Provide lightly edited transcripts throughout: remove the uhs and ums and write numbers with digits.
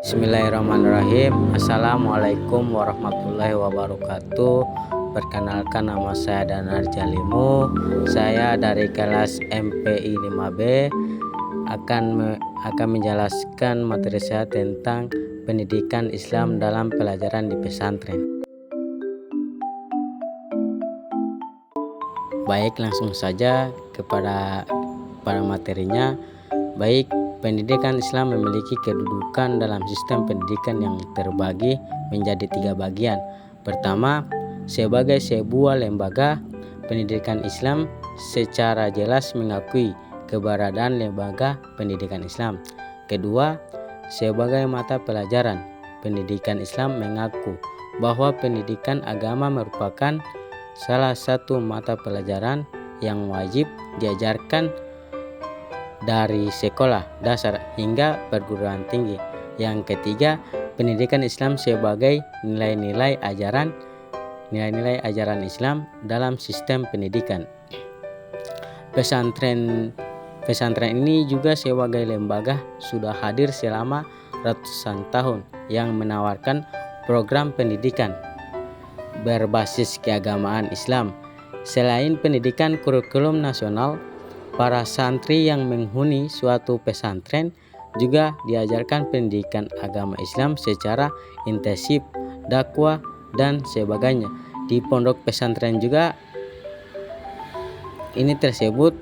Bismillahirrahmanirrahim. Assalamualaikum warahmatullahi wabarakatuh. Perkenalkan, nama saya Danar Jalimu. Saya dari kelas MPI 5B akan menjelaskan materi saya tentang pendidikan Islam dalam pelajaran di pesantren. Baik, langsung saja kepada materinya. Baik, pendidikan Islam memiliki kedudukan dalam sistem pendidikan yang terbagi menjadi 3 bagian. Pertama, sebagai sebuah lembaga, pendidikan Islam secara jelas mengakui keberadaan lembaga pendidikan Islam. Kedua, sebagai mata pelajaran, pendidikan Islam mengaku bahwa pendidikan agama merupakan salah satu mata pelajaran yang wajib diajarkan dari sekolah dasar hingga perguruan tinggi. Yang ketiga, pendidikan Islam sebagai nilai-nilai ajaran Islam dalam sistem pendidikan. Pesantren ini juga sebagai lembaga sudah hadir selama ratusan tahun yang menawarkan program pendidikan berbasis keagamaan Islam. Selain pendidikan kurikulum nasional, para santri yang menghuni suatu pesantren juga diajarkan pendidikan agama Islam secara intensif, dakwah dan sebagainya. Di pondok pesantren juga ini tersebut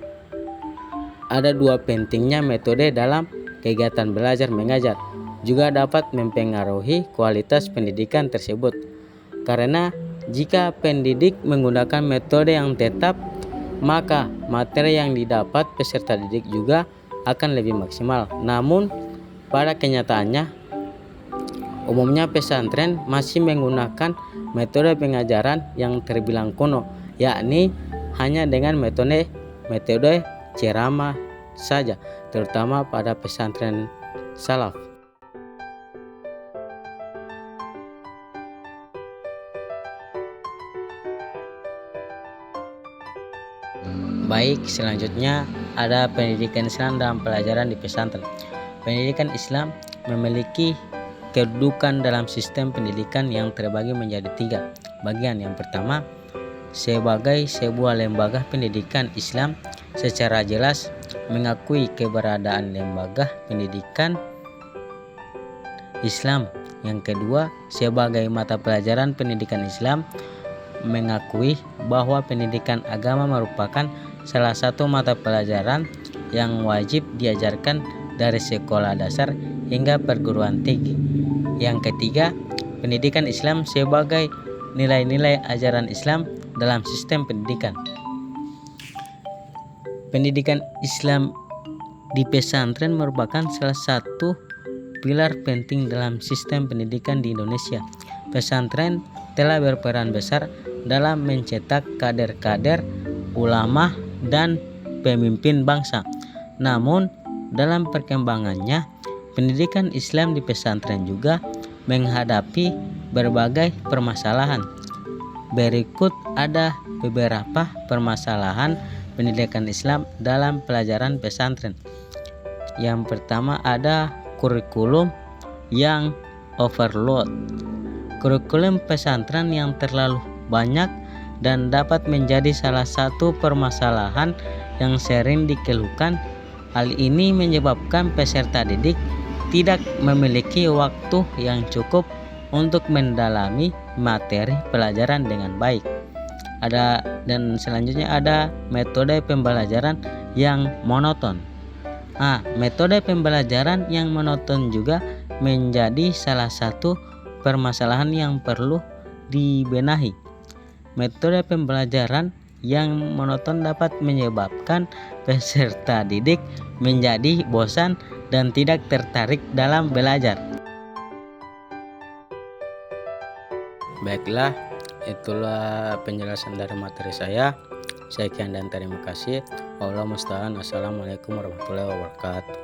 ada 2 pentingnya metode dalam kegiatan belajar mengajar, juga dapat mempengaruhi kualitas pendidikan tersebut. Karena jika pendidik menggunakan metode yang tetap, maka materi yang didapat peserta didik juga akan lebih maksimal. Namun pada kenyataannya, umumnya pesantren masih menggunakan metode pengajaran yang terbilang kuno, yakni hanya dengan metode ceramah saja, terutama pada pesantren salaf. Baik, selanjutnya ada pendidikan Islam dalam pelajaran di pesantren. Pendidikan Islam memiliki kedudukan dalam sistem pendidikan yang terbagi menjadi 3 bagian. Yang pertama, sebagai sebuah lembaga pendidikan Islam secara jelas mengakui keberadaan lembaga pendidikan Islam. Yang kedua, sebagai mata pelajaran pendidikan Islam mengakui bahwa pendidikan agama merupakan salah satu mata pelajaran yang wajib diajarkan dari sekolah dasar hingga perguruan tinggi. Yang ketiga, pendidikan Islam sebagai nilai-nilai ajaran Islam dalam sistem pendidikan. Pendidikan Islam di pesantren merupakan salah satu pilar penting dalam sistem pendidikan di Indonesia. Pesantren telah berperan besar dalam mencetak kader-kader ulama dan pemimpin bangsa. Namun dalam perkembangannya, pendidikan Islam di pesantren juga menghadapi berbagai permasalahan. Berikut ada beberapa permasalahan pendidikan Islam dalam pelajaran pesantren. Yang pertama, ada kurikulum yang overload. Kurikulum pesantren yang terlalu banyak dan dapat menjadi salah satu permasalahan yang sering dikeluhkan. Hal ini menyebabkan peserta didik tidak memiliki waktu yang cukup untuk mendalami materi pelajaran dengan baik. Dan selanjutnya ada metode pembelajaran yang monoton. Metode pembelajaran yang monoton juga menjadi salah satu permasalahan yang perlu dibenahi. Metode pembelajaran yang monoton dapat menyebabkan peserta didik menjadi bosan dan tidak tertarik dalam belajar. Baiklah, itulah penjelasan dari materi saya. Sekian dan terima kasih. Wallahu musta'an. Assalamualaikum warahmatullahi wabarakatuh.